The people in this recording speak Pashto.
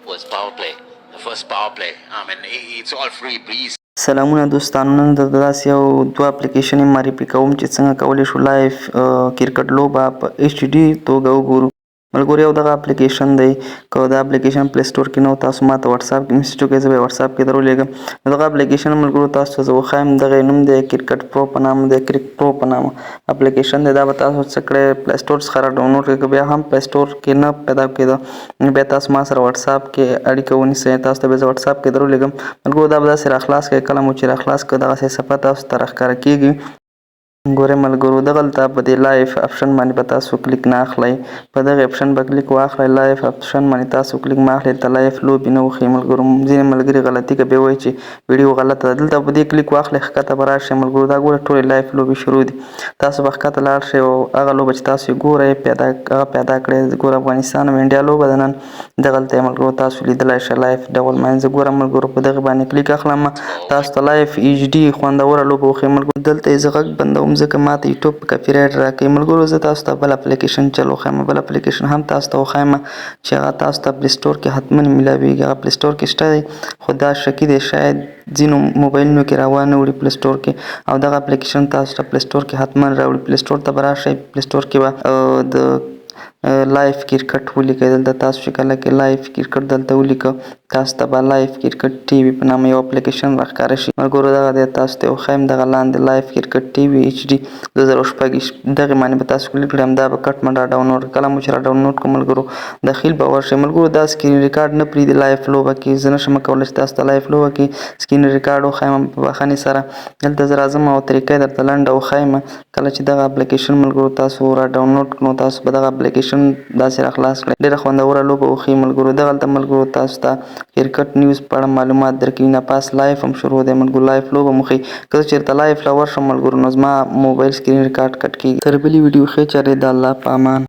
was Power Play, the first Power Play. I mean, it's all free, please. سلامونه دوستانو، نن د داسې یو دوه اپلیکیشن معرفي کوم چې څنګه کولی شو لایف کرکټ لوبه په ایچ ډي توګه وګورو. ملګرو یو دغه اپلیکیشن دی، که دا اپلیکیشن پلی سټور کې نه و تاسو ما ته واتساپ کې میسج وکړئ، زه به یې واتساپ کې درولېږم. نو دغه اپلیکیشن ملګرو تاسو ته زه وښایم. دغه نوم دی کرکټ پرو په نامه دی، کرک پرو په نامه اپلیکیشن دی. دا به تاسو څه کړئ پلی سټور څخه را ډاونلوډ کړئ. که بیا هم پلی سټور کې نه پیدا کېده نو بیا تاسو ما سره واتساپ کې اړیکه ونیسئ، تاسو ته به زه واتساپ کې درولېږم. ملګرو دا به داسې راخلاص کړئ، کله مو چې راخلاص کړه دغسې صفحه تاسو ته راښکاره کېږي. ګورئ ملګرو دغلته په دې لایف اپشن باندې به تاسو کلیک نه اخلئ، په دغه اپشن به کلیک واخلئ. لایف اپشن باندې تاسو کلیک ما اخلئ، دلته لایف لوبې نه وښیي ملګرو. ځینې ملګري غلطي کوي، بیا وایي چې ویډیو غلطه ده. دلته په دې کلیک واخلئ، ښکته به راشئ ملګرو. دا ګورئ ټولې لایف لوبې شروع دي. تاسو به ښکته لاړ شئ او هغه لوبه چې تاسو یې ګورئ هغه پیدا کړئ. ګوره افغانستان او انډیا لوبه ده نن، دغلته یې ملګرو تاسو لیدلی شئ لایف ډبل ماین. زه ګورم ملګرو په دغې باندې کلیک اخلم، تاسو ته لایف ایچ ډي خوندوره لوبه وښیي ملګرو. دلته یې زه غږ بندوم ځکه ما ته یوټیوب کاپي رایټ راکوي ملګرو. زه تاسو ته بل اپلیکیشن چل وښیم، بل اپلیکیشن هم تاسو ته وښیم چې هغه تاسو ته پلی سټور کې حتما میلاویږي. هغه پلی سټور کې شته دی، خو دا شکي دی شاید ځینو موبایلونو کې راوانه وړي پلی سټور کې، او دغه اپلیکیشن تاسو ته پلی سټور کې حتما راوړي. پلی سټور ته به راشئ، پلی سټور کې به د لایف کرکټ ولیکئ. دلته تاسو چې کله کې لایف کرکټ دلته ولیکه تاسو ته به لایف کرکټ ټي وي په نامه یو اپلیکیشن راښکاره شي ملګرو. دغه دی تاسو ته یې وښیم، دغه لاندې لایف کرکټ ټي وي ایچ ډي 2006 دغې باندې به تاسو کلیک کړئ، همدا به کټ من را ډاونلوډ. کله مو چې را ډاونلوډ کړو ملګرو داخل به ورشئ ملګرو. دا سکرین ریکارډ نه پرېږدي لایف لوبه کې، زه نشم کولی چې تاسو ته لایف لوبه کې سکرین ریکارډ وښیم په بښنې سره. دلته زه راځم او طریقه یې درته لنډه وښیم. کله چې دغه اپلیکیشن ملګرو تاسو را ډاونلوډ کړو تاسو به دغه اپلیکیشن داسې راخلاص کړئ. ډېره خوندوره لوبه وښیي ملګرو. دغلته ملګرو تاسو ته کرکټ نیوز په اړه معلومات درکوي. نه پاس لایف هم شروع دی ملګرو، لایف لوبه هم وښیي. که زه چېرته لایف له ورشم ملګرو نو زما موبایل سکرین ریکارډ کټ کېږي. تر بلې ویډیو ښې چارې د الله په امان.